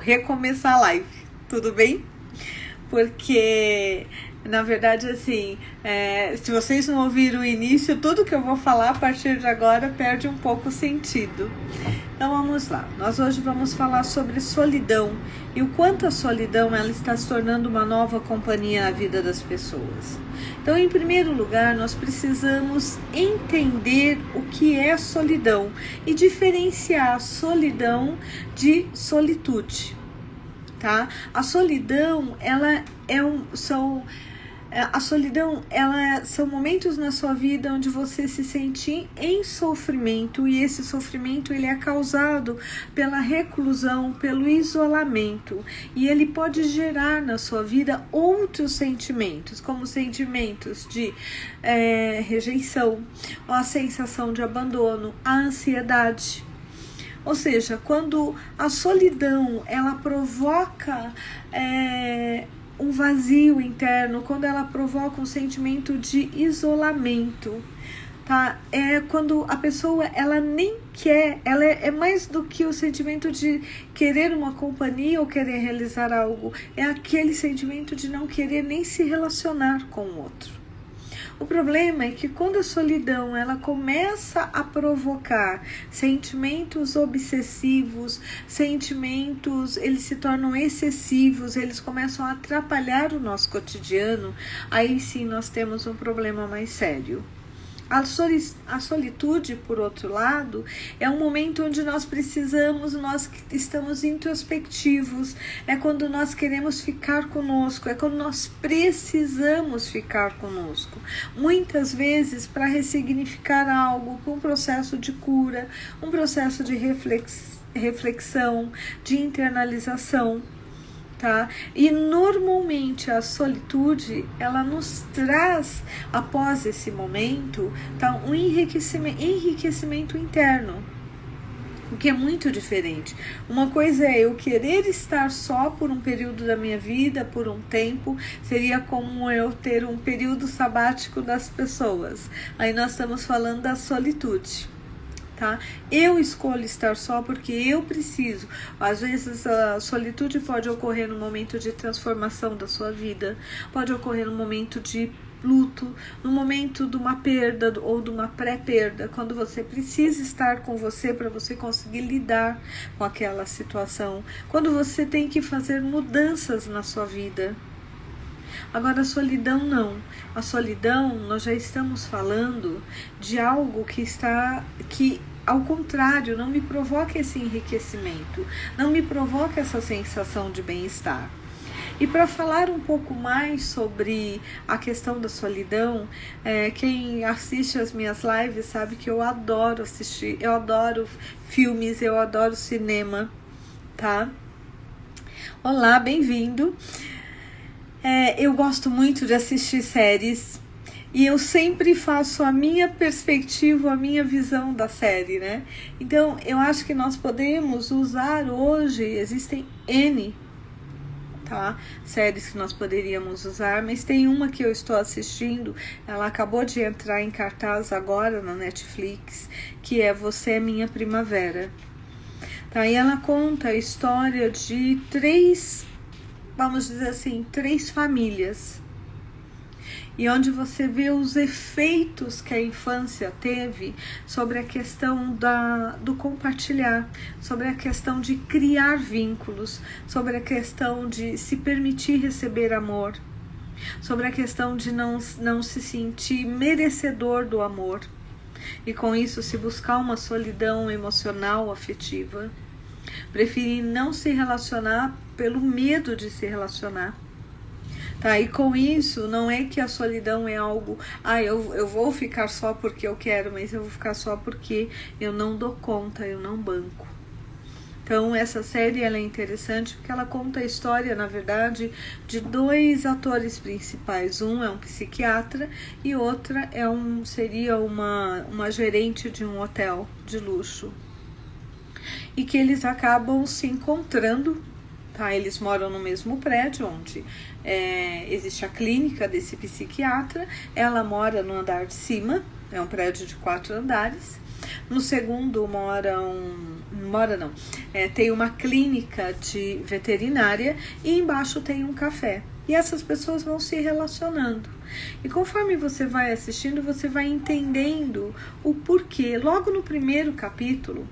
recomeçar a live, tudo bem? Porque, na verdade, assim, se vocês não ouviram o início, tudo que eu vou falar a partir de agora perde um pouco o sentido. Então vamos lá, nós hoje vamos falar sobre solidão e o quanto a solidão ela está se tornando uma nova companhia na vida das pessoas. Então, em primeiro lugar, nós precisamos entender o que é solidão e diferenciar solidão de solitude, tá? A solidão, são momentos na sua vida onde você se sente em sofrimento, e esse sofrimento ele é causado pela reclusão, pelo isolamento, e ele pode gerar na sua vida outros sentimentos, como sentimentos de rejeição, a sensação de abandono, a ansiedade. Ou seja, quando a solidão ela provoca um vazio interno, quando ela provoca um sentimento de isolamento, tá? É quando a pessoa ela nem quer, ela é mais do que o sentimento de querer uma companhia ou querer realizar algo, é aquele sentimento de não querer nem se relacionar com o outro. O problema é que quando a solidão ela começa a provocar sentimentos obsessivos, sentimentos, eles se tornam excessivos, eles começam a atrapalhar o nosso cotidiano, aí sim nós temos um problema mais sério. A solitude, por outro lado, é um momento onde nós estamos introspectivos, é quando nós queremos ficar conosco, é quando nós precisamos ficar conosco. Muitas vezes para ressignificar algo, com um processo de cura, um processo de reflexão, de internalização. Tá? E normalmente a solitude ela nos traz após esse momento, tá, um enriquecimento interno, o que é muito diferente. Uma coisa é eu querer estar só por um período da minha vida, por um tempo, seria como eu ter um período sabático das pessoas. Aí nós estamos falando da solitude. Tá? Eu escolho estar só porque eu preciso. Às vezes a solitude pode ocorrer no momento de transformação da sua vida, pode ocorrer no momento de luto, no momento de uma perda ou de uma pré-perda, quando você precisa estar com você para você conseguir lidar com aquela situação, quando você tem que fazer mudanças na sua vida. Agora, a solidão não. A solidão, nós já estamos falando de algo que ao contrário, não me provoca esse enriquecimento, não me provoca essa sensação de bem-estar. E para falar um pouco mais sobre a questão da solidão, quem assiste as minhas lives sabe que eu adoro assistir, eu adoro filmes, eu adoro cinema, tá? Olá, bem-vindo! Eu gosto muito de assistir séries e eu sempre faço a minha perspectiva, a minha visão da série, né? Então, eu acho que nós podemos usar hoje, existem N, tá? Séries que nós poderíamos usar, mas tem uma que eu estou assistindo, ela acabou de entrar em cartaz agora na Netflix, que é Você é Minha Primavera. Tá? E ela conta a história de vamos dizer assim, 3 famílias. E onde você vê os efeitos que a infância teve sobre a questão do compartilhar, sobre a questão de criar vínculos, sobre a questão de se permitir receber amor, sobre a questão de não se sentir merecedor do amor. E com isso se buscar uma solidão emocional, afetiva. Preferir não se relacionar pelo medo de se relacionar. Tá? E com isso, não é que a solidão é algo, eu vou ficar só porque eu quero, mas eu vou ficar só porque eu não dou conta, eu não banco. Então, essa série ela é interessante porque ela conta a história, na verdade, de 2 atores principais. Um é um psiquiatra e outra seria uma gerente de um hotel de luxo. E que eles acabam se encontrando, tá? Eles moram no mesmo prédio onde existe a clínica desse psiquiatra. Ela mora no andar de cima, é um prédio de 4 andares. No segundo moram tem uma clínica de veterinária e embaixo tem um café. E essas pessoas vão se relacionando. E conforme você vai assistindo, você vai entendendo o porquê. Logo no primeiro capítulo,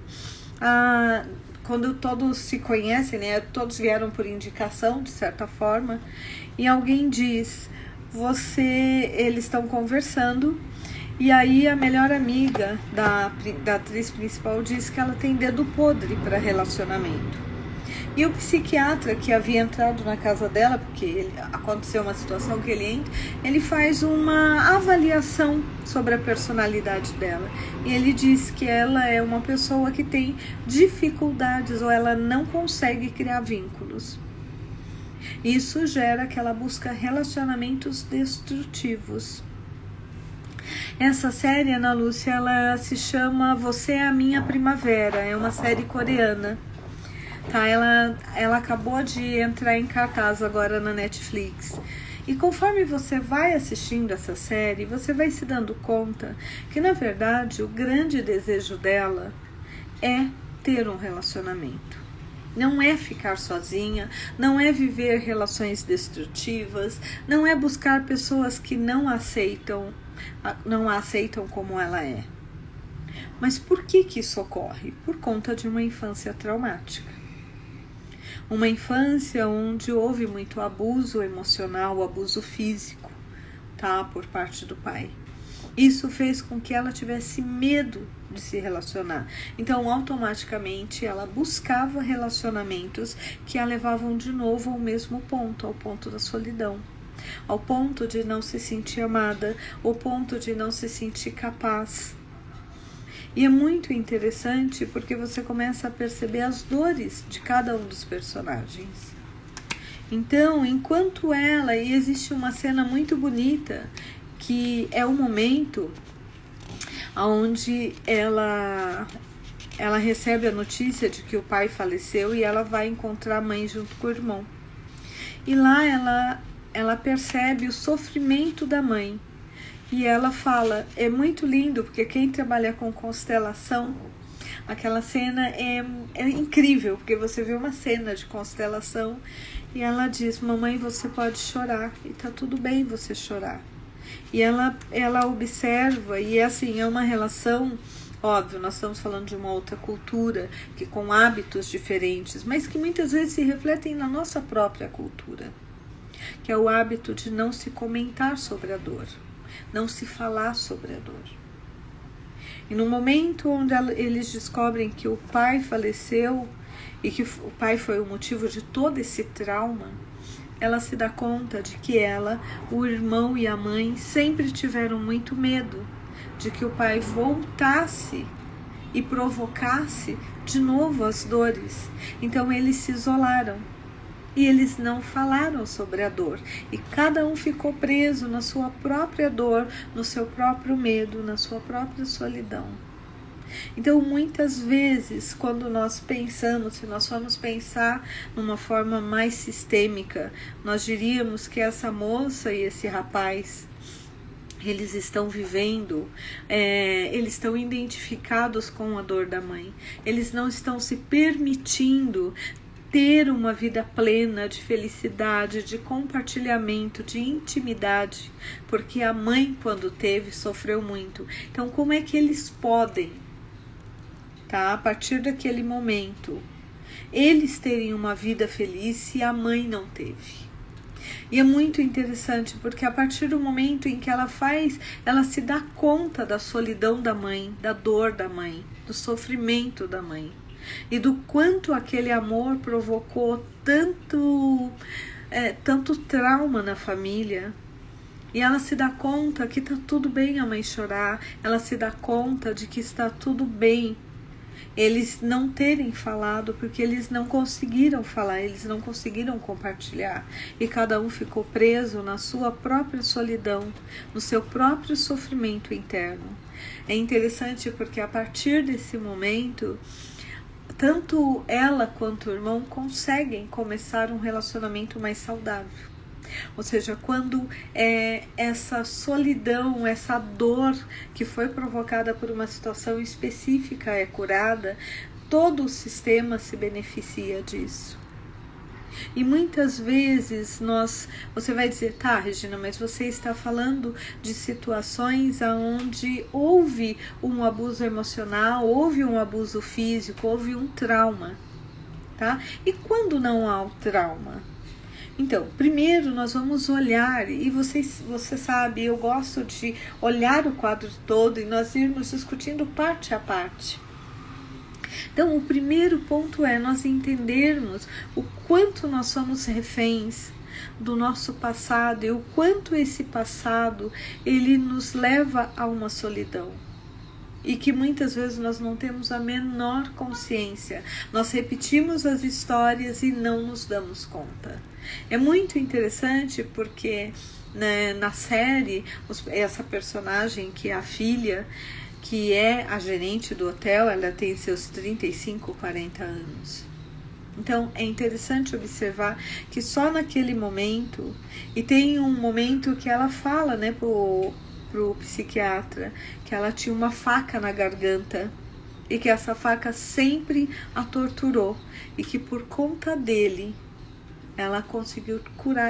quando todos se conhecem, né, todos vieram por indicação, de certa forma, e alguém diz, eles estão conversando, e aí a melhor amiga da atriz principal diz que ela tem dedo podre para relacionamento. E o psiquiatra que havia entrado na casa dela, porque aconteceu uma situação que ele faz uma avaliação sobre a personalidade dela. E ele diz que ela é uma pessoa que tem dificuldades ou ela não consegue criar vínculos. Isso gera que ela busca relacionamentos destrutivos. Essa série, Ana Lúcia, ela se chama Você é a Minha Primavera, é uma série coreana. Tá, ela acabou de entrar em cartaz agora na Netflix. E conforme você vai assistindo essa série, você vai se dando conta que, na verdade, o grande desejo dela é ter um relacionamento. Não é ficar sozinha, não é viver relações destrutivas, não é buscar pessoas que não a aceitam como ela é. Mas por que isso ocorre? Por conta de uma infância traumática. Uma infância onde houve muito abuso emocional, abuso físico, tá, por parte do pai. Isso fez com que ela tivesse medo de se relacionar. Então, automaticamente, ela buscava relacionamentos que a levavam de novo ao mesmo ponto, ao ponto da solidão. Ao ponto de não se sentir amada, ao ponto de não se sentir capaz. E é muito interessante porque você começa a perceber as dores de cada um dos personagens. Então, enquanto e existe uma cena muito bonita, que é o momento onde ela recebe a notícia de que o pai faleceu e ela vai encontrar a mãe junto com o irmão. E lá ela percebe o sofrimento da mãe. E ela fala, é muito lindo, porque quem trabalha com constelação, aquela cena é incrível, porque você vê uma cena de constelação e ela diz, mamãe, você pode chorar, e tá tudo bem você chorar. E ela observa, e assim, é uma relação, óbvio, nós estamos falando de uma outra cultura, que com hábitos diferentes, mas que muitas vezes se refletem na nossa própria cultura, que é o hábito de não se comentar sobre a dor. Não se falar sobre a dor. E no momento onde eles descobrem que o pai faleceu e que o pai foi o motivo de todo esse trauma, ela se dá conta de que o irmão e a mãe sempre tiveram muito medo de que o pai voltasse e provocasse de novo as dores. Então eles se isolaram. E eles não falaram sobre a dor. E cada um ficou preso na sua própria dor, no seu próprio medo, na sua própria solidão. Então, muitas vezes, quando nós pensamos, se nós formos pensar numa forma mais sistêmica, nós diríamos que essa moça e esse rapaz, eles estão vivendo, eles estão identificados com a dor da mãe. Eles não estão se permitindo ter uma vida plena de felicidade, de compartilhamento, de intimidade, porque a mãe, quando teve, sofreu muito. Então, como é que eles podem, tá, a partir daquele momento, eles terem uma vida feliz se a mãe não teve? E é muito interessante, porque a partir do momento em que ela se dá conta da solidão da mãe, da dor da mãe, do sofrimento da mãe, e do quanto aquele amor provocou tanto trauma na família. E ela se dá conta que está tudo bem a mãe chorar, ela se dá conta de que está tudo bem eles não terem falado, porque eles não conseguiram falar, eles não conseguiram compartilhar. E cada um ficou preso na sua própria solidão, no seu próprio sofrimento interno. É interessante porque a partir desse momento, tanto ela quanto o irmão conseguem começar um relacionamento mais saudável. Ou seja, quando essa solidão, essa dor que foi provocada por uma situação específica é curada, todo o sistema se beneficia disso. E muitas vezes você vai dizer, tá, Regina, mas você está falando de situações onde houve um abuso emocional, houve um abuso físico, houve um trauma, tá? E quando não há o trauma? Então, primeiro nós vamos olhar, e você sabe, eu gosto de olhar o quadro todo e nós irmos discutindo parte a parte. Então, o primeiro ponto é nós entendermos o quanto nós somos reféns do nosso passado e o quanto esse passado ele nos leva a uma solidão. E que muitas vezes nós não temos a menor consciência. Nós repetimos as histórias e não nos damos conta. É muito interessante porque, né, na série, essa personagem que é a filha, que é a gerente do hotel, ela tem seus 35, 40 anos. Então, é interessante observar que só naquele momento, e tem um momento que ela fala, né, pro psiquiatra, que ela tinha uma faca na garganta, e que essa faca sempre a torturou, e que por conta dele, ela conseguiu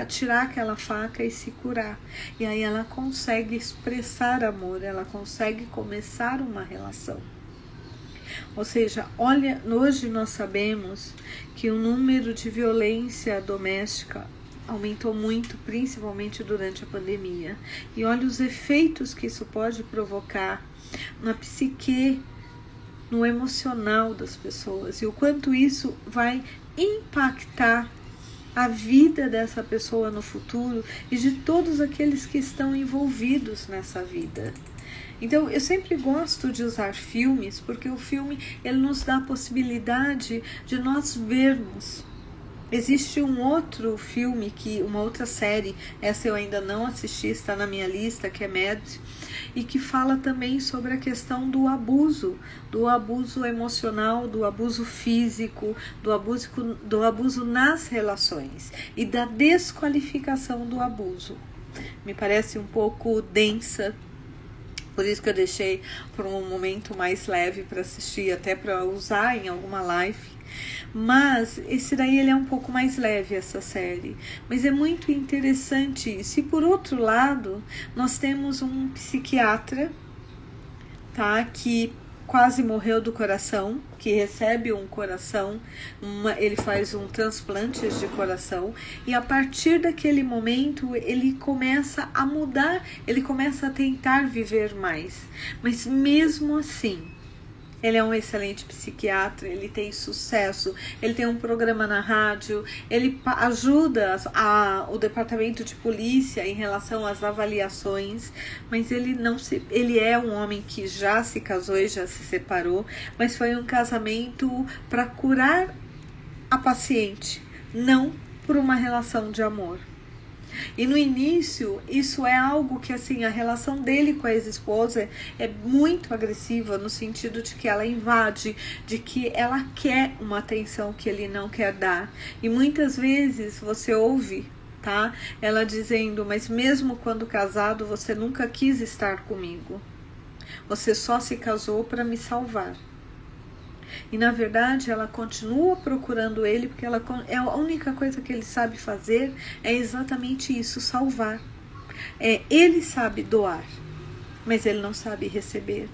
tirar aquela faca e se curar. E aí ela consegue expressar amor, ela consegue começar uma relação. Ou seja, olha, hoje nós sabemos que o número de violência doméstica aumentou muito, principalmente durante a pandemia. E olha os efeitos que isso pode provocar na psique, no emocional das pessoas. E o quanto isso vai impactar a vida dessa pessoa no futuro e de todos aqueles que estão envolvidos nessa vida. Então, eu sempre gosto de usar filmes, porque o filme ele nos dá a possibilidade de nós vermos. Existe um outro filme, uma outra série, essa eu ainda não assisti, está na minha lista, que é Mad, e que fala também sobre a questão do abuso emocional, do abuso físico, do abuso nas relações e da desqualificação do abuso. Me parece um pouco densa, por isso que eu deixei por um momento mais leve para assistir, até para usar em alguma live. Mas esse daí ele é um pouco mais leve, essa série. Mas é muito interessante isso. E por outro lado, nós temos um psiquiatra, tá, que quase morreu do coração, que recebe um coração, ele faz um transplante de coração, e a partir daquele momento ele começa a mudar, ele começa a tentar viver mais. Mas mesmo assim, ele é um excelente psiquiatra, ele tem sucesso, ele tem um programa na rádio, ele ajuda o departamento de polícia em relação às avaliações, mas ele é um homem que já se casou e já se separou, mas foi um casamento para curar a paciente, não por uma relação de amor. E no início, isso é algo que, assim, a relação dele com a ex-esposa é muito agressiva, no sentido de que ela invade, de que ela quer uma atenção que ele não quer dar. E muitas vezes você ouve, tá, ela dizendo, mas mesmo quando casado, você nunca quis estar comigo. Você só se casou para me salvar. E na verdade ela continua procurando ele, porque a única coisa que ele sabe fazer é exatamente isso, salvar. Ele sabe doar, mas ele não sabe receber.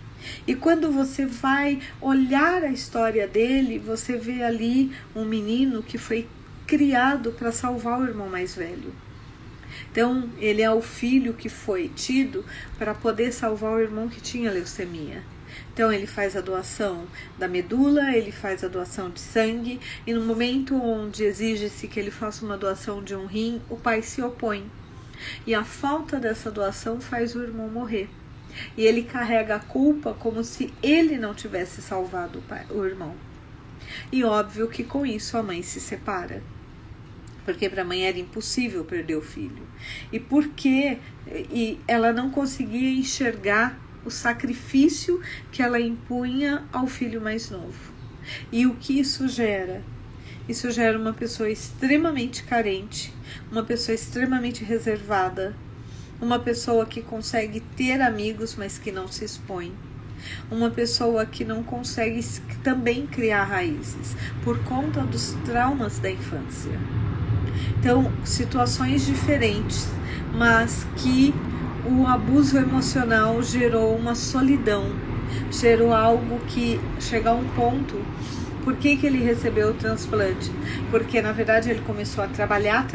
E quando você vai olhar a história dele, você vê ali um menino que foi criado para salvar o irmão mais velho. Então ele é o filho que foi tido para poder salvar o irmão que tinha leucemia. Então ele faz a doação da medula, ele faz a doação de sangue, e no momento onde exige-se que ele faça uma doação de um rim, o pai se opõe. E a falta dessa doação faz o irmão morrer. E ele carrega a culpa como se ele não tivesse salvado o irmão. E óbvio que com isso a mãe se separa. Porque para a mãe era impossível perder o filho. E ela não conseguia enxergar o sacrifício que ela impunha ao filho mais novo. E o que isso gera? Isso gera uma pessoa extremamente carente, uma pessoa extremamente reservada, uma pessoa que consegue ter amigos, mas que não se expõe. Uma pessoa que não consegue também criar raízes por conta dos traumas da infância. Então, situações diferentes, mas que o abuso emocional gerou uma solidão, gerou algo que chega a um ponto. Por que ele recebeu o transplante? Porque na verdade ele começou a trabalhar,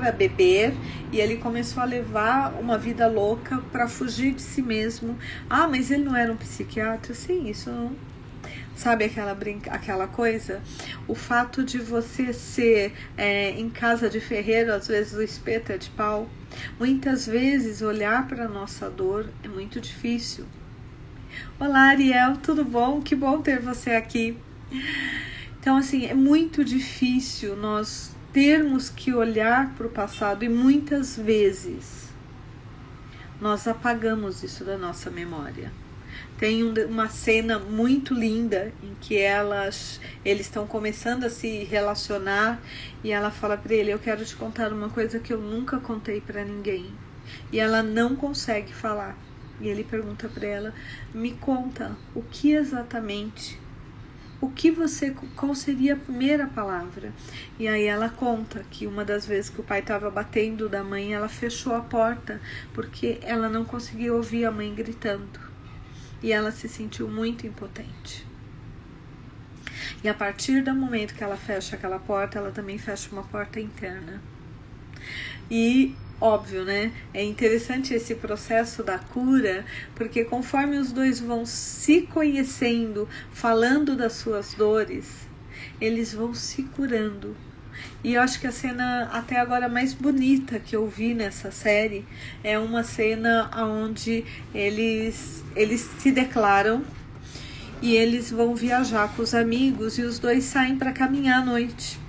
a beber, e ele começou a levar uma vida louca para fugir de si mesmo. Ah, mas ele não era um psiquiatra? Sim, isso não. Sabe aquela coisa? O fato de você ser em casa de ferreiro, às vezes o espeto é de pau. Muitas vezes olhar para a nossa dor é muito difícil. Olá, Ariel, tudo bom? Que bom ter você aqui. Então, assim, é muito difícil nós termos que olhar para o passado e muitas vezes nós apagamos isso da nossa memória. Tem uma cena muito linda em que eles estão começando a se relacionar e ela fala para ele: eu quero te contar uma coisa que eu nunca contei para ninguém. E ela não consegue falar. E ele pergunta para ela: me conta, o que exatamente? Qual seria a primeira palavra? E aí ela conta que uma das vezes que o pai estava batendo da mãe, ela fechou a porta porque ela não conseguia ouvir a mãe gritando. E ela se sentiu muito impotente. E a partir do momento que ela fecha aquela porta, ela também fecha uma porta interna. E, óbvio, né? É interessante esse processo da cura, porque conforme os dois vão se conhecendo, falando das suas dores, eles vão se curando. E eu acho que a cena até agora mais bonita que eu vi nessa série é uma cena onde eles se declaram e eles vão viajar com os amigos e os dois saem para caminhar à noite.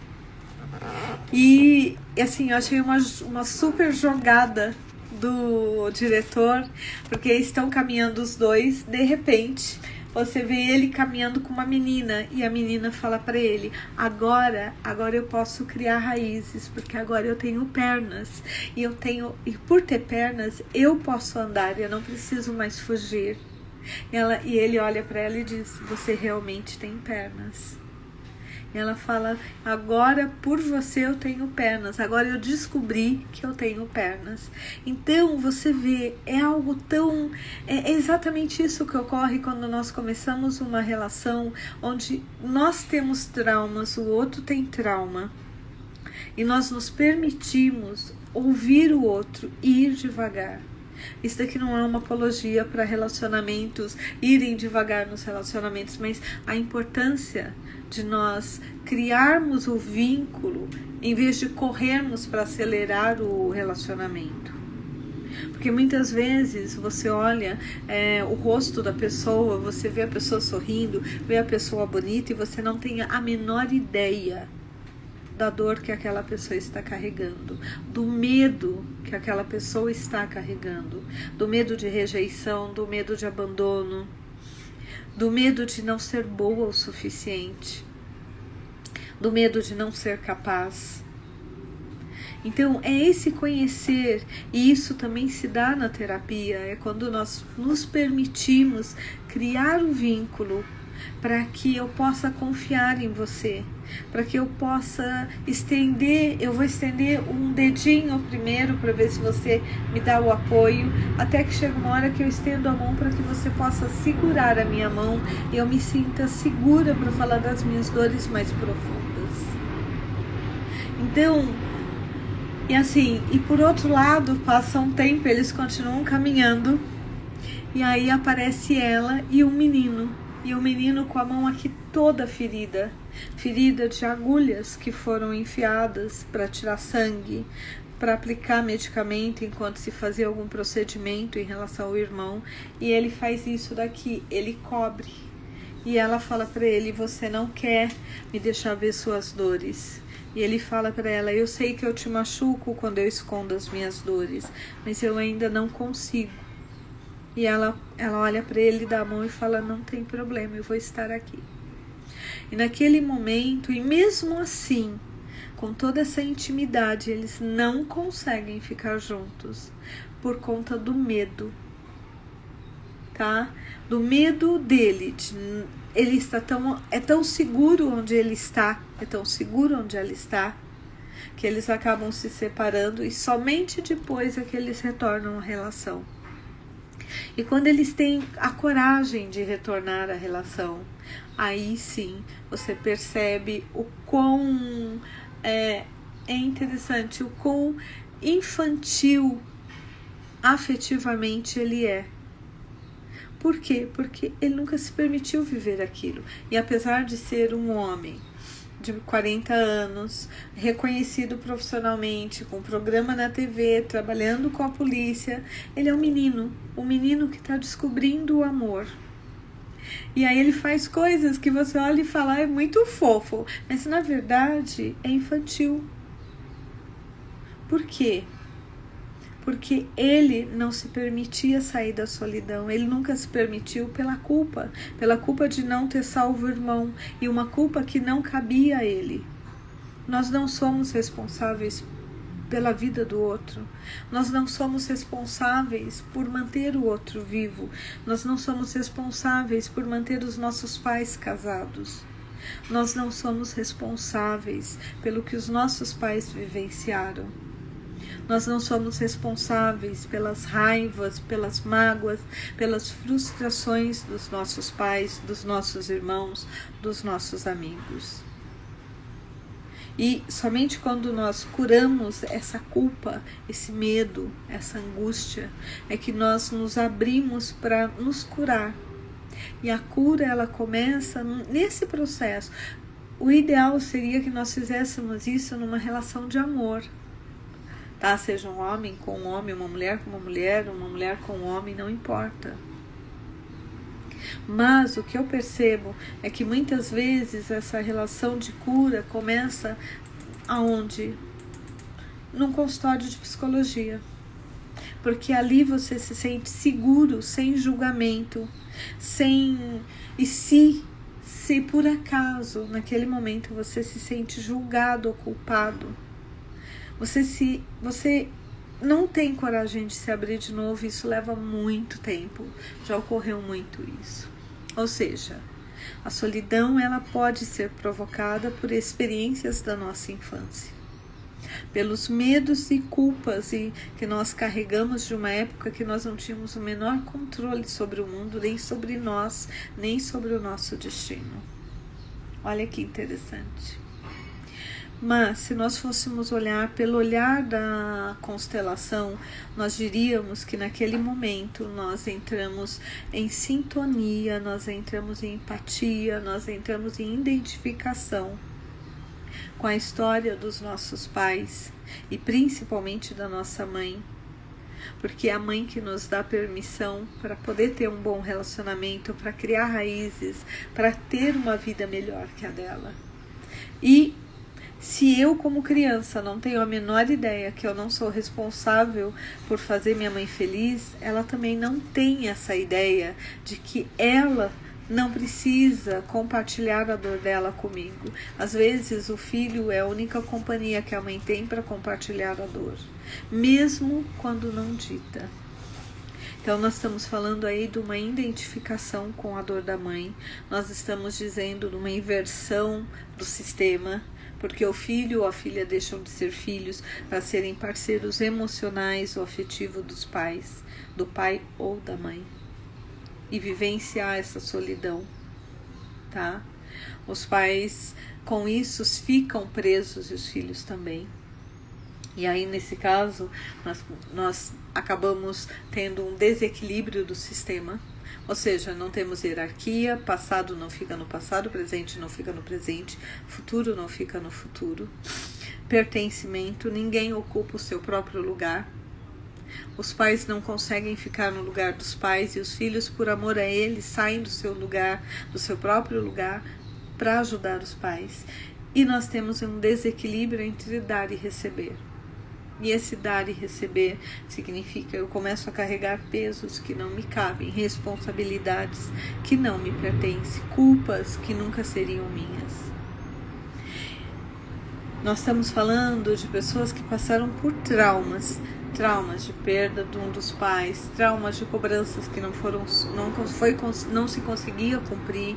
E assim, eu achei uma super jogada do diretor, porque estão caminhando os dois, de repente você vê ele caminhando com uma menina e a menina fala para ele: agora eu posso criar raízes, porque agora eu tenho pernas e por ter pernas eu posso andar, eu não preciso mais fugir. E ele olha para ela e diz: você realmente tem pernas. E ela fala: agora por você eu tenho pernas, agora eu descobri que eu tenho pernas. Então você vê, é algo tão... É exatamente isso que ocorre quando nós começamos uma relação onde nós temos traumas, o outro tem trauma. E nós nos permitimos ouvir o outro e ir devagar. Isso daqui não é uma apologia para relacionamentos, irem devagar nos relacionamentos, mas a importância de nós criarmos o vínculo em vez de corrermos para acelerar o relacionamento. Porque muitas vezes você olha o rosto da pessoa, você vê a pessoa sorrindo, vê a pessoa bonita e você não tem a menor ideia da dor que aquela pessoa está carregando, do medo que aquela pessoa está carregando, do medo de rejeição, do medo de abandono, do medo de não ser boa o suficiente, do medo de não ser capaz. Então é esse conhecer, e isso também se dá na terapia, é quando nós nos permitimos criar um vínculo para que eu possa confiar em você, para que eu possa eu vou estender um dedinho primeiro para ver se você me dá o apoio, até que chega uma hora que eu estendo a mão para que você possa segurar a minha mão e eu me sinta segura para falar das minhas dores mais profundas. Então, e assim, e por outro lado, passa um tempo, eles continuam caminhando, e aí aparece ela e o menino com a mão aqui toda ferida de agulhas que foram enfiadas para tirar sangue, para aplicar medicamento enquanto se fazia algum procedimento em relação ao irmão, e ele faz isso daqui, ele cobre. E ela fala para ele: você não quer me deixar ver suas dores. E ele fala para ela: eu sei que eu te machuco quando eu escondo as minhas dores, mas eu ainda não consigo. E ela olha para ele, dá a mão e fala: não tem problema, eu vou estar aqui. E naquele momento, e mesmo assim, com toda essa intimidade, eles não conseguem ficar juntos por conta do medo. tá? Do medo dele, ele está tão seguro onde ele está, é tão seguro onde ela está, que eles acabam se separando e somente depois é que eles retornam à relação. E quando eles têm a coragem de retornar à relação, aí sim você percebe o quão é interessante, o quão infantil afetivamente ele é. Por quê? Porque ele nunca se permitiu viver aquilo. E apesar de ser um homem de 40 anos, reconhecido profissionalmente, com programa na TV, trabalhando com a polícia, ele é um menino que está descobrindo o amor. E aí ele faz coisas que você olha e fala, é muito fofo, mas na verdade é infantil. Por quê? Porque ele não se permitia sair da solidão, ele nunca se permitiu pela culpa de não ter salvo o irmão, e uma culpa que não cabia a ele. Nós não somos responsáveis pela vida do outro, nós não somos responsáveis por manter o outro vivo, nós não somos responsáveis por manter os nossos pais casados, nós não somos responsáveis pelo que os nossos pais vivenciaram. Nós não somos responsáveis pelas raivas, pelas mágoas, pelas frustrações dos nossos pais, dos nossos irmãos, dos nossos amigos. E somente quando nós curamos essa culpa, esse medo, essa angústia, é que nós nos abrimos para nos curar. E a cura, ela começa nesse processo. O ideal seria que nós fizéssemos isso numa relação de amor. Tá? Seja um homem com um homem, uma mulher com uma mulher com um homem, não importa. Mas o que eu percebo é que muitas vezes essa relação de cura começa aonde? Num consultório de psicologia. Porque ali você se sente seguro, sem julgamento, e se por acaso naquele momento você se sente julgado ou culpado, você não tem coragem de se abrir de novo, isso leva muito tempo, já ocorreu muito isso. Ou seja, a solidão, ela pode ser provocada por experiências da nossa infância, pelos medos e culpas que nós carregamos de uma época que nós não tínhamos o menor controle sobre o mundo, nem sobre nós, nem sobre o nosso destino. Olha que interessante. Mas se nós fôssemos olhar pelo olhar da constelação, nós diríamos que naquele momento nós entramos em sintonia, nós entramos em empatia, nós entramos em identificação com a história dos nossos pais e principalmente da nossa mãe, porque é a mãe que nos dá permissão para poder ter um bom relacionamento, para criar raízes, para ter uma vida melhor que a dela. E se eu, como criança, não tenho a menor ideia que eu não sou responsável por fazer minha mãe feliz, ela também não tem essa ideia de que ela não precisa compartilhar a dor dela comigo. Às vezes o filho é a única companhia que a mãe tem para compartilhar a dor, mesmo quando não dita. Então nós estamos falando aí de uma identificação com a dor da mãe, nós estamos dizendo de uma inversão do sistema, porque o filho ou a filha deixam de ser filhos para serem parceiros emocionais ou afetivos dos pais, do pai ou da mãe, e vivenciar essa solidão, tá? Os pais com isso ficam presos e os filhos também. E aí nesse caso nós acabamos tendo um desequilíbrio do sistema. Ou seja, não temos hierarquia, passado não fica no passado, presente não fica no presente, futuro não fica no futuro. Pertencimento, ninguém ocupa o seu próprio lugar. Os pais não conseguem ficar no lugar dos pais e os filhos, por amor a eles, saem do seu lugar, do seu próprio lugar, para ajudar os pais. E nós temos um desequilíbrio entre dar e receber. E esse dar e receber significa eu começo a carregar pesos que não me cabem, responsabilidades que não me pertencem, culpas que nunca seriam minhas. Nós estamos falando de pessoas que passaram por traumas traumas de perda de um dos pais, traumas de cobranças que não se conseguia cumprir,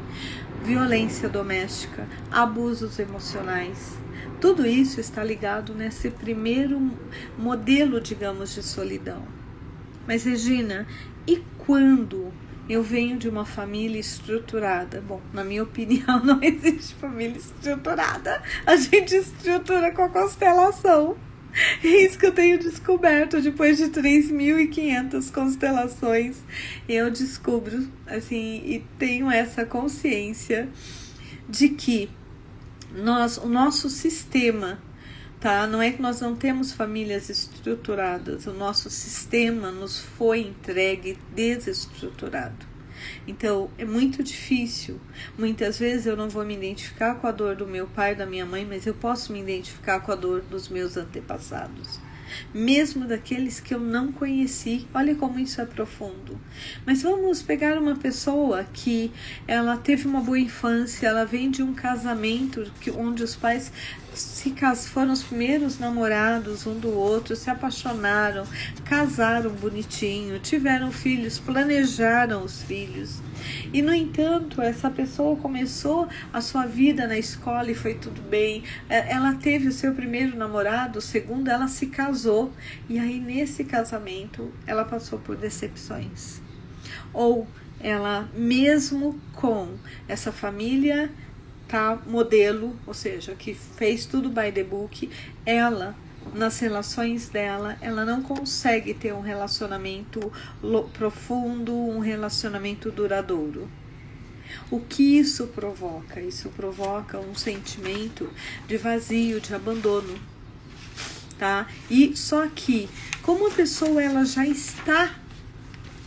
violência doméstica, abusos emocionais. Tudo isso está ligado nesse primeiro modelo, digamos, de solidão. Mas, Regina, e quando eu venho de uma família estruturada? Bom, na minha opinião, não existe família estruturada. A gente estrutura com a constelação. É isso que eu tenho descoberto depois de 3.500 constelações. Eu descubro, assim, e tenho essa consciência de que o nosso sistema, tá? Não é que nós não temos famílias estruturadas, o nosso sistema nos foi entregue desestruturado. Então, é muito difícil. Muitas vezes eu não vou me identificar com a dor do meu pai, da minha mãe, mas eu posso me identificar com a dor dos meus antepassados, mesmo daqueles que eu não conheci. Olha como isso é profundo. Mas vamos pegar uma pessoa que ela teve uma boa infância, ela vem de um casamento onde os pais foram os primeiros namorados um do outro, se apaixonaram, casaram bonitinho, tiveram filhos, planejaram os filhos. E, no entanto, essa pessoa começou a sua vida na escola e foi tudo bem. Ela teve o seu primeiro namorado, o segundo, ela se casou. E aí, nesse casamento, ela passou por decepções. Ou ela, mesmo com essa família, tá, modelo, ou seja, que fez tudo by the book, ela, nas relações dela, ela não consegue ter um relacionamento profundo, um relacionamento duradouro. O que isso provoca? Isso provoca um sentimento de vazio, de abandono, tá? E só que, como a pessoa ela já está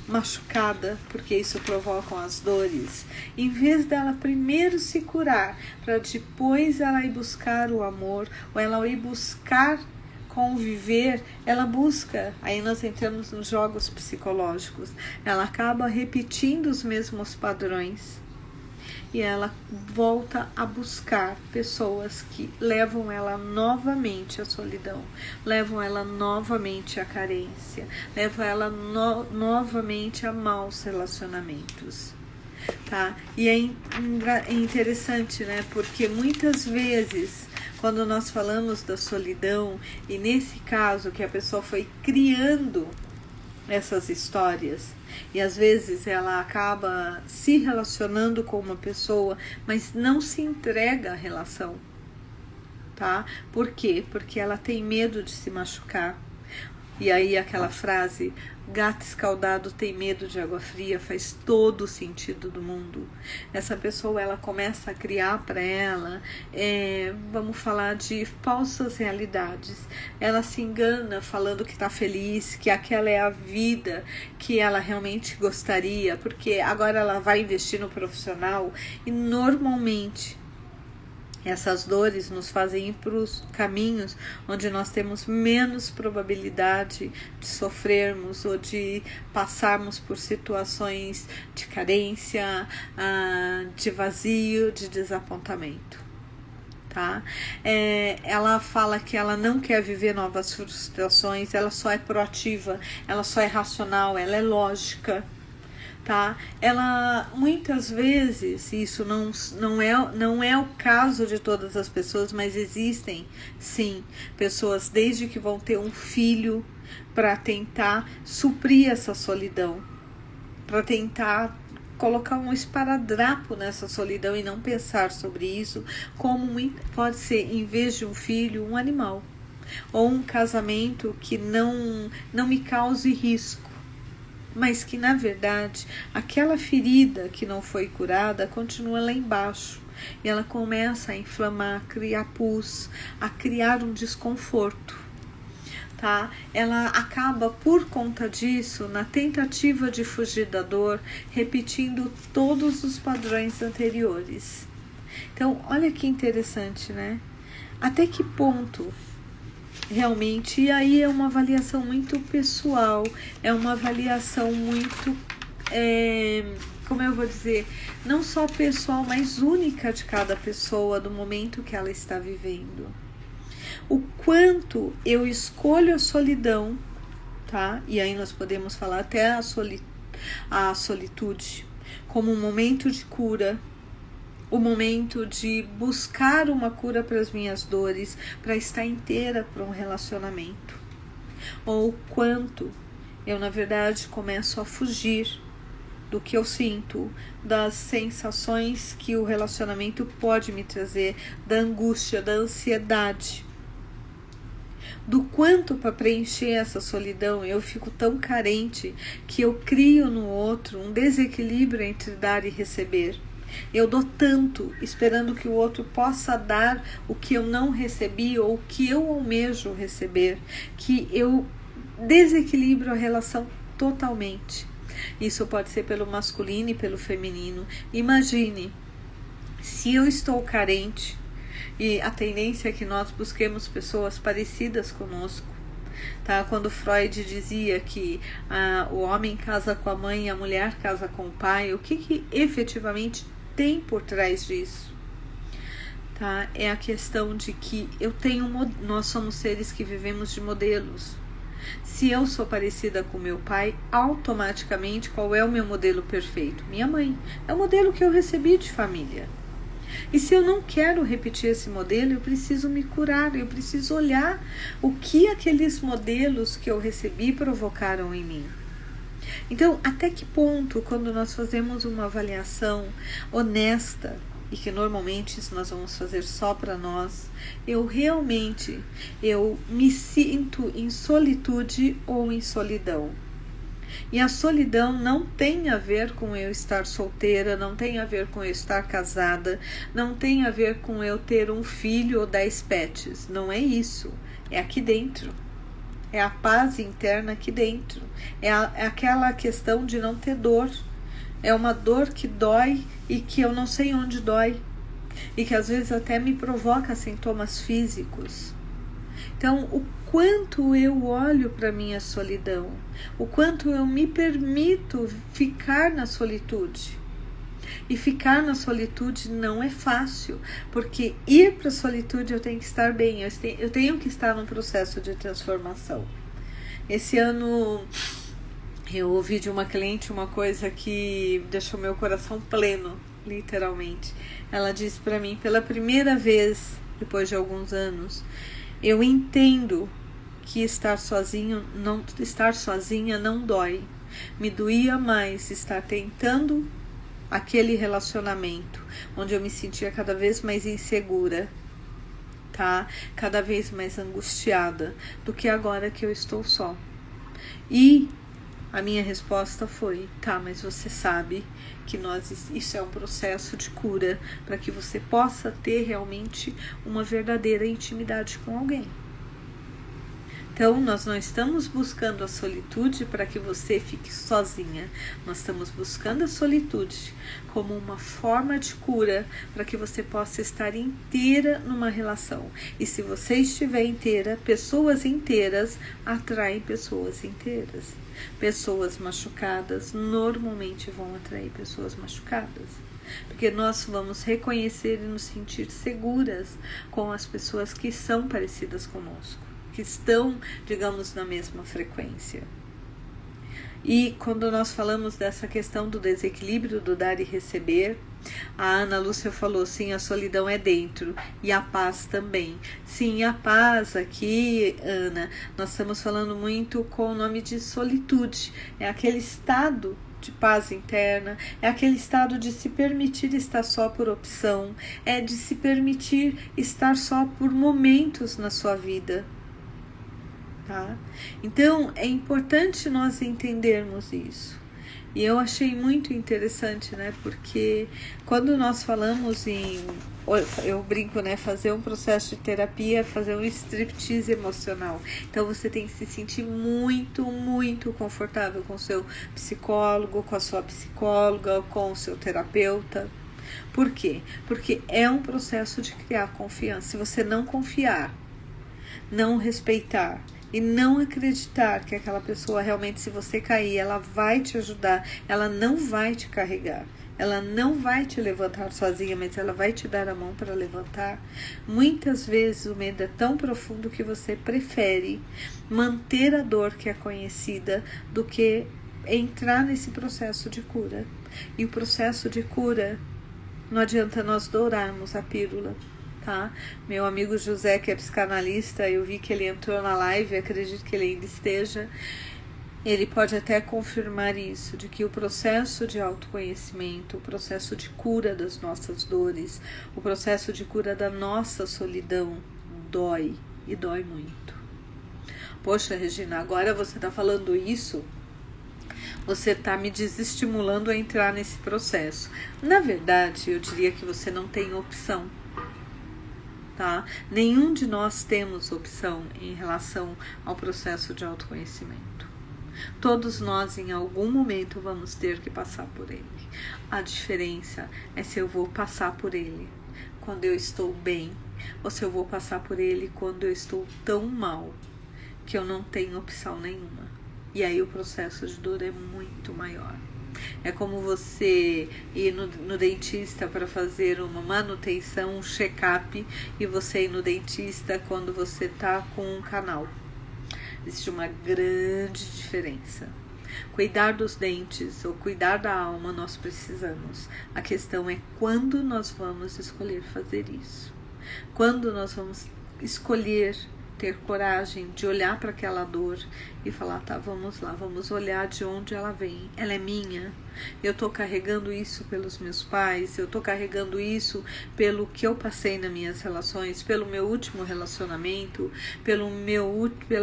machucada, porque isso provoca as dores, em vez dela primeiro se curar, para depois ela ir buscar o amor, ou ela ir buscar conviver, ela busca, aí nós entramos nos jogos psicológicos, ela acaba repetindo os mesmos padrões e ela volta a buscar pessoas que levam ela novamente à solidão, levam ela novamente à carência, levam ela novamente a maus relacionamentos, tá? E é interessante, né? Porque muitas vezes, quando nós falamos da solidão, e nesse caso que a pessoa foi criando essas histórias, e às vezes ela acaba se relacionando com uma pessoa, mas não se entrega à relação, tá? Por quê? Porque ela tem medo de se machucar. E aí aquela frase, gato escaldado tem medo de água fria, faz todo o sentido do mundo. Essa pessoa, ela começa a criar para ela, vamos falar de falsas realidades. Ela se engana falando que está feliz, que aquela é a vida que ela realmente gostaria, porque agora ela vai investir no profissional. E normalmente essas dores nos fazem ir para os caminhos onde nós temos menos probabilidade de sofrermos ou de passarmos por situações de carência, de vazio, de desapontamento. Tá? Ela fala que ela não quer viver novas frustrações, ela só é proativa, ela só é racional, ela é lógica. Tá? Ela muitas vezes, isso não é o caso de todas as pessoas, mas existem sim pessoas desde que vão ter um filho para tentar suprir essa solidão, para tentar colocar um esparadrapo nessa solidão e não pensar sobre isso, como pode ser, em vez de um filho, um animal, ou um casamento que não me cause risco, mas que na verdade aquela ferida que não foi curada continua lá embaixo e ela começa a inflamar, a criar pus, a criar um desconforto, tá? Ela acaba por conta disso, na tentativa de fugir da dor, repetindo todos os padrões anteriores. Então, olha que interessante, né? Até que ponto realmente, e aí é uma avaliação muito pessoal, é uma avaliação muito, como eu vou dizer, não só pessoal, mas única de cada pessoa, do momento que ela está vivendo. O quanto eu escolho a solidão tá? E aí nós podemos falar até a solitude como um momento de cura, o momento de buscar uma cura para as minhas dores, para estar inteira para um relacionamento. Ou quanto eu, na verdade, começo a fugir do que eu sinto, das sensações que o relacionamento pode me trazer, da angústia, da ansiedade. Do quanto para preencher essa solidão eu fico tão carente que eu crio no outro um desequilíbrio entre dar e receber. Eu dou tanto esperando que o outro possa dar o que eu não recebi ou o que eu almejo receber, que eu desequilibro a relação totalmente. Isso pode ser pelo masculino e pelo feminino. Imagine, se eu estou carente, e a tendência é que nós busquemos pessoas parecidas conosco, tá? Quando Freud dizia que o homem casa com a mãe e a mulher casa com o pai, o que efetivamente tem por trás disso? Tá? É a questão de que nós somos seres que vivemos de modelos. Se eu sou parecida com meu pai, automaticamente qual é o meu modelo perfeito? Minha mãe. É o modelo que eu recebi de família. E se eu não quero repetir esse modelo, eu preciso me curar, eu preciso olhar o que aqueles modelos que eu recebi provocaram em mim. Então, até que ponto, quando nós fazemos uma avaliação honesta, e que normalmente isso nós vamos fazer só para nós, eu me sinto em solitude ou em solidão? E a solidão não tem a ver com eu estar solteira, não tem a ver com eu estar casada, não tem a ver com eu ter um filho ou 10 pets. Não é isso. É aqui dentro. É a paz interna aqui dentro. É aquela questão de não ter dor. É uma dor que dói e que eu não sei onde dói. E que às vezes até me provoca sintomas físicos. Então, o quanto eu olho para minha solidão, o quanto eu me permito ficar na solitude. E ficar na solitude não é fácil, porque ir para a solitude eu tenho que estar bem, eu tenho que estar num processo de transformação. Esse ano eu ouvi de uma cliente uma coisa que deixou meu coração pleno, literalmente. Ela disse para mim, pela primeira vez, depois de alguns anos, eu entendo que estar sozinha não dói. Me doía mais estar tentando aquele relacionamento onde eu me sentia cada vez mais insegura, tá? Cada vez mais angustiada do que agora que eu estou só. E a minha resposta foi, tá, mas você sabe que isso é um processo de cura para que você possa ter realmente uma verdadeira intimidade com alguém. Então, nós não estamos buscando a solitude para que você fique sozinha. Nós estamos buscando a solitude como uma forma de cura para que você possa estar inteira numa relação. E se você estiver inteira, pessoas inteiras atraem pessoas inteiras. Pessoas machucadas normalmente vão atrair pessoas machucadas. Porque nós vamos reconhecer e nos sentir seguras com as pessoas que são parecidas conosco, que estão, digamos, na mesma frequência. E quando nós falamos dessa questão do desequilíbrio do dar e receber, a Ana Lúcia falou, sim, a solidão é dentro e a paz também. Sim, a paz aqui, Ana, nós estamos falando muito com o nome de solitude. É aquele estado de paz interna, é aquele estado de se permitir estar só por opção, é de se permitir estar só por momentos na sua vida. Tá? Então, é importante nós entendermos isso. E eu achei muito interessante, né? Porque quando nós falamos eu brinco, né? Fazer um processo de terapia, fazer um striptease emocional. Então, você tem que se sentir muito, muito confortável com o seu psicólogo, com a sua psicóloga, com o seu terapeuta. Por quê? Porque é um processo de criar confiança. Se você não confiar, não respeitar, e não acreditar que aquela pessoa realmente, se você cair, ela vai te ajudar, ela não vai te carregar, ela não vai te levantar sozinha, mas ela vai te dar a mão para levantar. Muitas vezes o medo é tão profundo que você prefere manter a dor que é conhecida do que entrar nesse processo de cura. E o processo de cura, não adianta nós dourarmos a pílula, tá? Meu amigo José, que é psicanalista, eu vi que ele entrou na live, acredito que ele ainda esteja. Ele pode até confirmar isso, de que o processo de autoconhecimento, o processo de cura das nossas dores, o processo de cura da nossa solidão dói, e dói muito. Poxa, Regina, agora você está falando isso, você está me desestimulando a entrar nesse processo. Na verdade, eu diria que você não tem opção, tá? Nenhum de nós temos opção em relação ao processo de autoconhecimento. Todos nós em algum momento vamos ter que passar por ele. A diferença é se eu vou passar por ele quando eu estou bem ou se eu vou passar por ele quando eu estou tão mal que eu não tenho opção nenhuma. E aí o processo de dor é muito maior. É como você ir no dentista para fazer uma manutenção, um check-up, e você ir no dentista quando você está com um canal. Existe uma grande diferença. Cuidar dos dentes ou cuidar da alma nós precisamos. A questão é quando nós vamos escolher fazer isso. Quando nós vamos escolher ter coragem de olhar para aquela dor e falar, tá, vamos lá, vamos olhar de onde ela vem. Ela é minha. Eu tô carregando isso pelos meus pais, eu tô carregando isso pelo que eu passei nas minhas relações, pelo meu último relacionamento, pela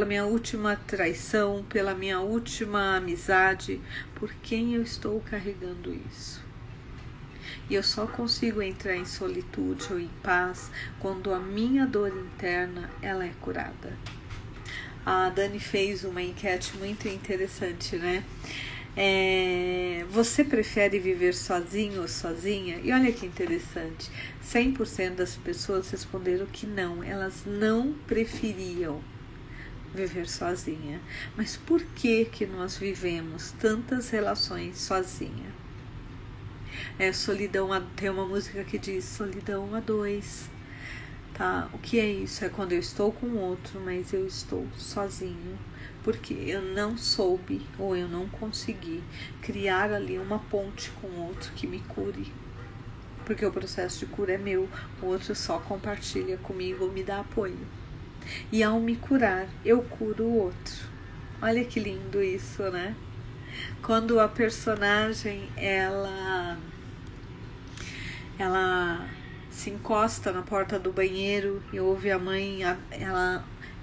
minha última traição, pela minha última amizade. Por quem eu estou carregando isso? E eu só consigo entrar em solitude ou em paz quando a minha dor interna ela é curada. A Dani fez uma enquete muito interessante, né? Você prefere viver sozinho ou sozinha? E olha que interessante, 100% das pessoas responderam que não, elas não preferiam viver sozinha. Mas por que nós vivemos tantas relações sozinha? Solidão, tem uma música que diz solidão a dois, tá? O que é isso? É quando eu estou com outro, mas eu estou sozinho, porque eu não soube ou eu não consegui criar ali uma ponte com o outro que me cure, porque o processo de cura é meu, o outro só compartilha comigo ou me dá apoio, e ao me curar, eu curo o outro. Olha que lindo isso, né? Quando a personagem ela se encosta na porta do banheiro e ouve a mãe,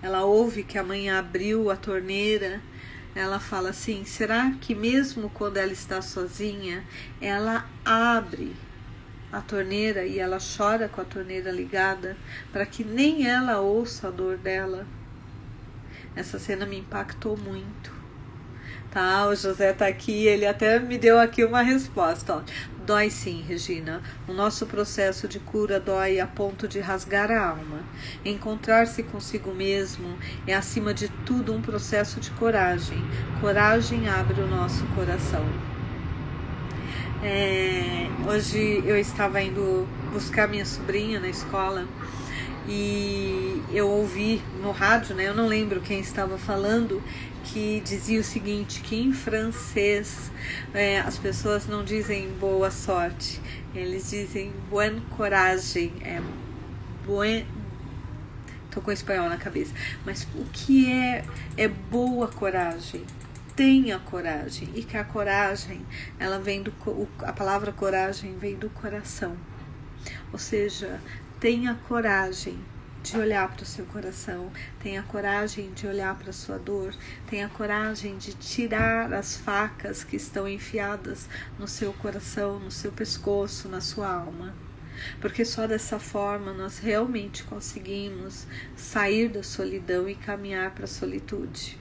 ela ouve que a mãe abriu a torneira, ela fala assim, será que mesmo quando ela está sozinha, ela abre a torneira e ela chora com a torneira ligada para que nem ela ouça a dor dela? Essa cena me impactou muito. Tá, o José tá aqui, ele até me deu aqui uma resposta, ó. Dói sim, Regina. O nosso processo de cura dói a ponto de rasgar a alma. Encontrar-se consigo mesmo é, acima de tudo, um processo de coragem. Coragem abre o nosso coração. Hoje eu estava indo buscar minha sobrinha na escola e eu ouvi no rádio, né? Eu não lembro quem estava falando, que dizia o seguinte, que em francês as pessoas não dizem boa sorte, eles dizem bonne coragem, tô com espanhol na cabeça, mas o que é boa coragem? Tenha coragem, e que a coragem, ela vem a palavra coragem vem do coração, ou seja, tenha coragem de olhar para o seu coração, tenha coragem de olhar para a sua dor, tenha coragem de tirar as facas que estão enfiadas no seu coração, no seu pescoço, na sua alma. Porque só dessa forma nós realmente conseguimos sair da solidão e caminhar para a solitude.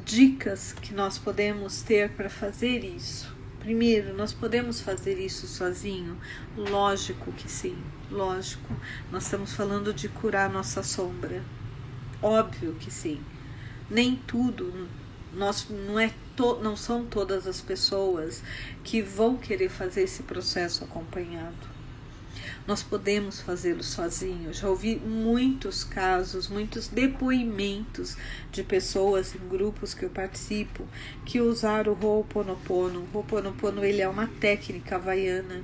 Dicas que nós podemos ter para fazer isso. Primeiro, nós podemos fazer isso sozinho? Lógico que sim, lógico. Nós estamos falando de curar nossa sombra. Óbvio que sim. Nem tudo, não é não são todas as pessoas que vão querer fazer esse processo acompanhado. Nós podemos fazê-lo sozinhos. Já ouvi muitos casos, muitos depoimentos de pessoas em grupos que eu participo que usaram o Ho'oponopono. O Ho'oponopono, ele é uma técnica havaiana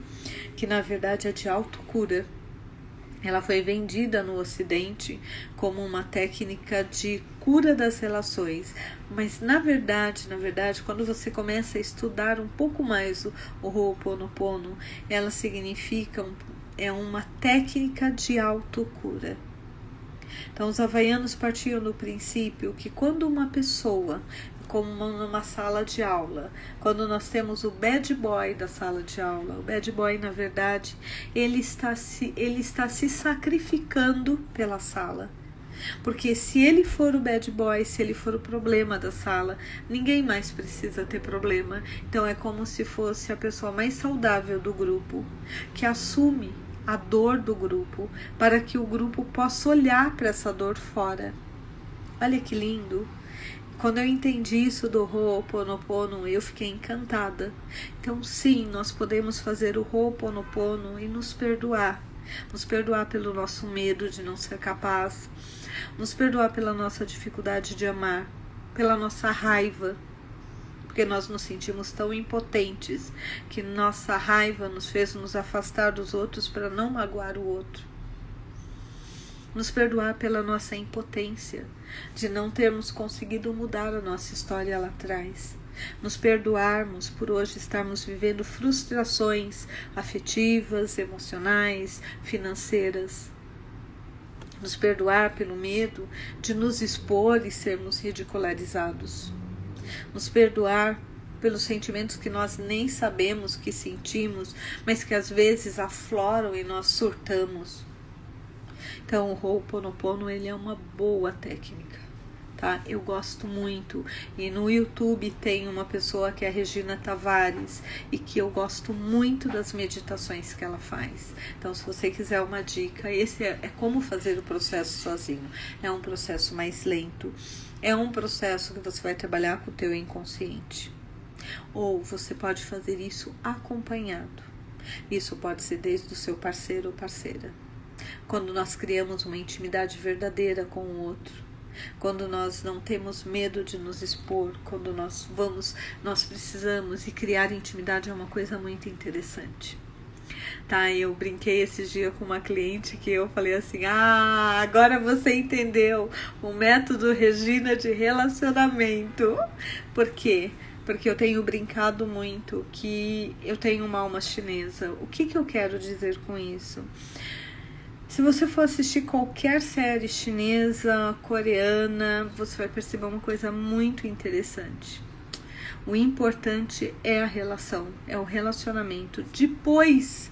que na verdade é de autocura. Ela foi vendida no Ocidente como uma técnica de cura das relações, mas na verdade, quando você começa a estudar um pouco mais o Ho'oponopono, ela significa uma técnica de autocura. Então, os havaianos partiam do princípio que quando uma pessoa, como numa sala de aula, quando nós temos o bad boy da sala de aula, o bad boy, na verdade, ele está se sacrificando pela sala. Porque se ele for o bad boy, se ele for o problema da sala, ninguém mais precisa ter problema. Então é como se fosse a pessoa mais saudável do grupo, que assume a dor do grupo, para que o grupo possa olhar para essa dor fora. Olha que lindo! Quando eu entendi isso do Ho'oponopono, eu fiquei encantada. Então sim, nós podemos fazer o Ho'oponopono e nos perdoar. Nos perdoar pelo nosso medo de não ser capaz, nos perdoar pela nossa dificuldade de amar, pela nossa raiva, porque nós nos sentimos tão impotentes que nossa raiva nos fez nos afastar dos outros para não magoar o outro. Nos perdoar pela nossa impotência de não termos conseguido mudar a nossa história lá atrás. Nos perdoarmos por hoje estarmos vivendo frustrações afetivas, emocionais, financeiras. Nos perdoar pelo medo de nos expor e sermos ridicularizados. Nos perdoar pelos sentimentos que nós nem sabemos que sentimos, mas que às vezes afloram e nós surtamos. Então o Ho'oponopono, ele é uma boa técnica, tá? Eu gosto muito, e no YouTube tem uma pessoa que é a Regina Tavares, e que eu gosto muito das meditações que ela faz. Então se você quiser uma dica, esse é como fazer o processo sozinho. É um processo mais lento, é um processo que você vai trabalhar com o teu inconsciente. Ou você pode fazer isso acompanhado. Isso pode ser desde o seu parceiro ou parceira. Quando nós criamos uma intimidade verdadeira com o outro, quando nós não temos medo de nos expor, quando nós precisamos, e criar intimidade é uma coisa muito interessante. Tá, eu brinquei esses dias com uma cliente que eu falei assim, agora você entendeu o método Regina de relacionamento. Por quê? Porque eu tenho brincado muito que eu tenho uma alma chinesa. O que eu quero dizer com isso? Se você for assistir qualquer série chinesa, coreana, você vai perceber uma coisa muito interessante. O importante é a relação, é o relacionamento. Depois,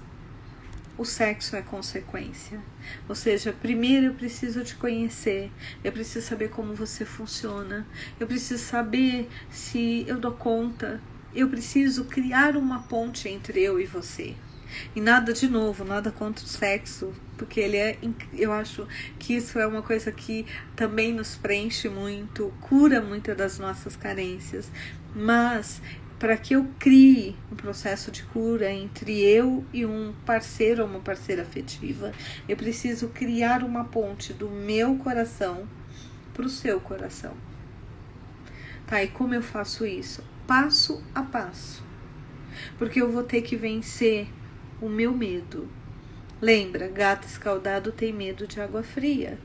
o sexo é consequência. Ou seja, primeiro eu preciso te conhecer, eu preciso saber como você funciona, eu preciso saber se eu dou conta, eu preciso criar uma ponte entre eu e você. E nada contra o sexo, porque eu acho que isso é uma coisa que também nos preenche muito, cura muitas das nossas carências. Mas para que eu crie um processo de cura entre eu e um parceiro ou uma parceira afetiva, eu preciso criar uma ponte do meu coração para o seu coração. Tá, e como eu faço isso? Passo a passo. Porque eu vou ter que vencer o meu medo. Lembra, gato escaldado tem medo de água fria.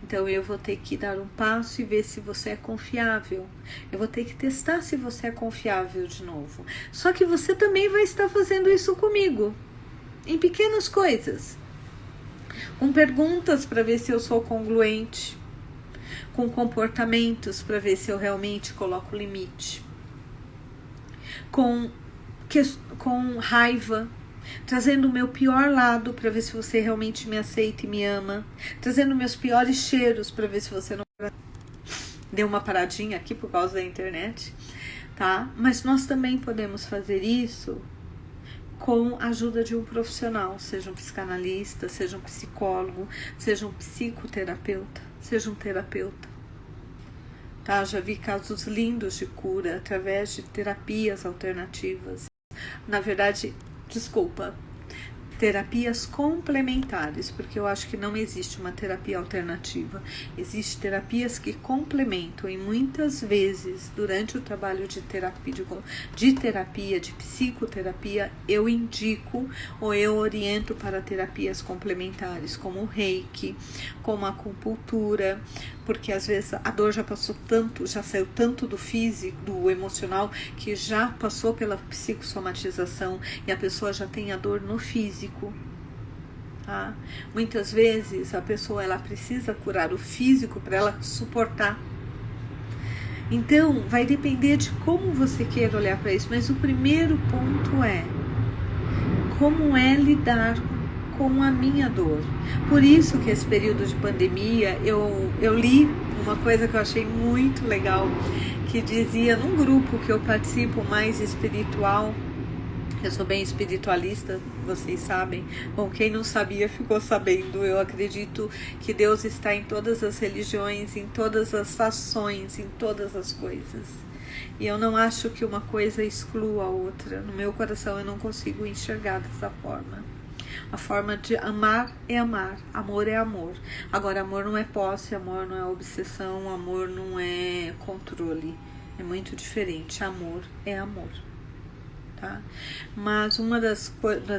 Então eu vou ter que dar um passo e ver se você é confiável. Eu vou ter que testar se você é confiável de novo. Só que você também vai estar fazendo isso comigo, em pequenas coisas. Com perguntas para ver se eu sou congruente. Com comportamentos para ver se eu realmente coloco limite. Com raiva, trazendo o meu pior lado para ver se você realmente me aceita e me ama, trazendo meus piores cheiros para ver se você não... Deu uma paradinha aqui por causa da internet, tá? Mas nós também podemos fazer isso com a ajuda de um profissional, seja um psicanalista, seja um psicólogo, seja um psicoterapeuta, seja um terapeuta. tá? Já vi casos lindos de cura através de terapias alternativas. Na verdade, desculpa, terapias complementares, porque eu acho que não existe uma terapia alternativa. Existem terapias que complementam, e muitas vezes, durante o trabalho de terapia, de psicoterapia, eu indico ou eu oriento para terapias complementares, como o reiki, como a acupuntura, porque às vezes a dor já passou tanto, já saiu tanto do físico, do emocional, que já passou pela psicossomatização e a pessoa já tem a dor no físico. Tá? Muitas vezes a pessoa ela precisa curar o físico para ela suportar. Então vai depender de como você quer olhar para isso, mas o primeiro ponto é como é lidar com a minha dor. Por isso que esse período de pandemia eu li uma coisa que eu achei muito legal, que dizia num grupo que eu participo mais espiritual. Eu sou bem espiritualista, vocês sabem. Bom, quem não sabia ficou sabendo. Eu acredito que Deus está em todas as religiões, em todas as ações, em todas as coisas. E eu não acho que uma coisa exclua a outra. No meu coração eu não consigo enxergar dessa forma. A forma de amar é amar, amor é amor. Agora, amor não é posse, amor não é obsessão, amor não é controle. É muito diferente. Amor é amor. Tá? Mas uma das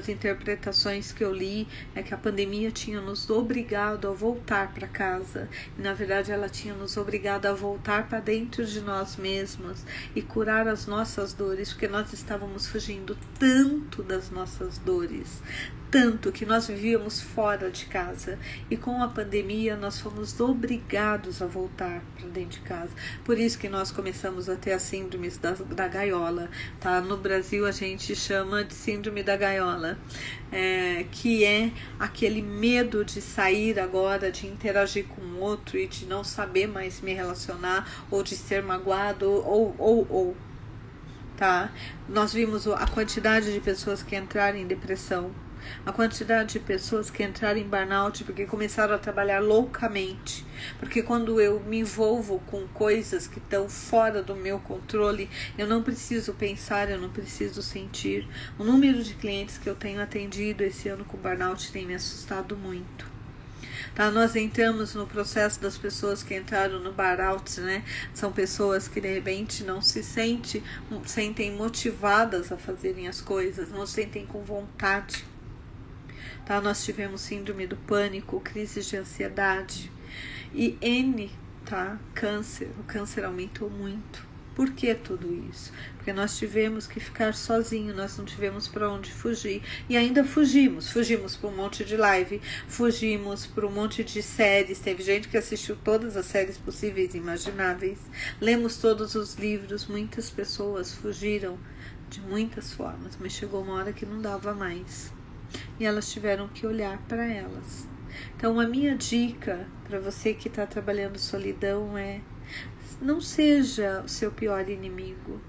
interpretações que eu li é que a pandemia tinha nos obrigado a voltar para casa. E, na verdade, ela tinha nos obrigado a voltar para dentro de nós mesmos e curar as nossas dores, porque nós estávamos fugindo tanto das nossas dores, tanto que nós vivíamos fora de casa, e com a pandemia nós fomos obrigados a voltar para dentro de casa. Por isso que nós começamos a ter as síndromes da gaiola, tá? No Brasil a gente chama de síndrome da gaiola, que é aquele medo de sair agora, de interagir com o outro e de não saber mais me relacionar, ou de ser magoado, tá? Nós vimos a quantidade de pessoas que entraram em depressão, a quantidade de pessoas que entraram em burnout porque começaram a trabalhar loucamente. Porque quando eu me envolvo com coisas que estão fora do meu controle, eu não preciso pensar, eu não preciso sentir. O número de clientes que eu tenho atendido esse ano com burnout tem me assustado muito. Tá, nós entramos no processo das pessoas que entraram no burnout, né? São pessoas que de repente não se sentem motivadas a fazerem as coisas, não se sentem com vontade. Tá, nós tivemos síndrome do pânico, crises de ansiedade e câncer. O câncer aumentou muito. Por que tudo isso? Porque nós tivemos que ficar sozinhos, nós não tivemos para onde fugir. E ainda fugimos para um monte de live, fugimos para um monte de séries. Teve gente que assistiu todas as séries possíveis e imagináveis. Lemos todos os livros, muitas pessoas fugiram de muitas formas, mas chegou uma hora que não dava mais. E elas tiveram que olhar para elas. Então, a minha dica para você que está trabalhando solidão é: não seja o seu pior inimigo.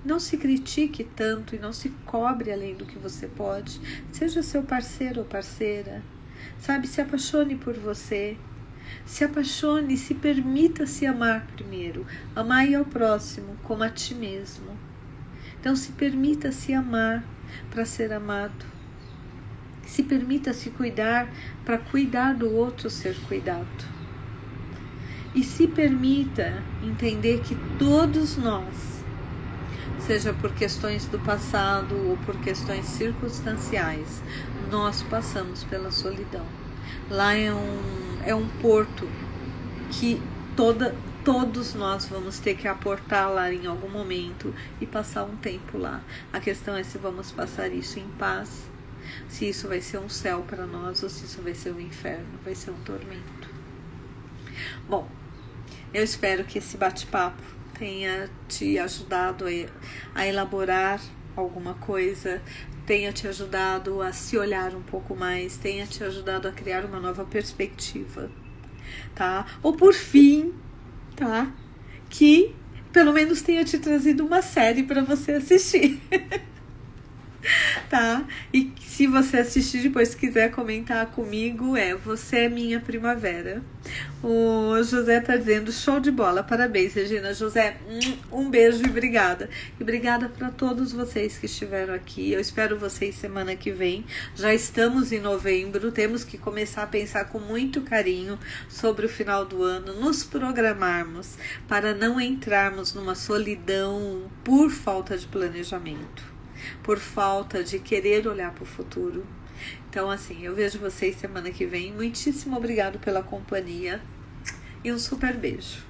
Não se critique tanto e não se cobre além do que você pode. Seja seu parceiro ou parceira. Sabe, se apaixone por você. Se apaixone, se permita se amar primeiro. Amar ao próximo como a ti mesmo. Então, se permita se amar para ser amado. Se permita se cuidar para cuidar do outro ser cuidado. E se permita entender que todos nós, seja por questões do passado ou por questões circunstanciais, nós passamos pela solidão. Lá é um porto que todos nós vamos ter que aportar lá em algum momento e passar um tempo lá. A questão é se vamos passar isso em paz, se isso vai ser um céu para nós ou se isso vai ser um inferno, vai ser um tormento. Bom, eu espero que esse bate-papo tenha te ajudado a elaborar alguma coisa, tenha te ajudado a se olhar um pouco mais, tenha te ajudado a criar uma nova perspectiva, tá? Ou por fim, tá? Que pelo menos tenha te trazido uma série para você assistir. Tá? E se você assistir depois quiser comentar comigo, Você é Minha Primavera. O José tá dizendo, show de bola, parabéns, Regina. José, um beijo e obrigada. E obrigada para todos vocês que estiveram aqui. Eu espero vocês semana que vem. Já estamos em novembro, temos que começar a pensar com muito carinho sobre o final do ano, nos programarmos para não entrarmos numa solidão por falta de planejamento, por falta de querer olhar para o futuro. Então, assim, eu vejo vocês semana que vem. Muitíssimo obrigado pela companhia e um super beijo.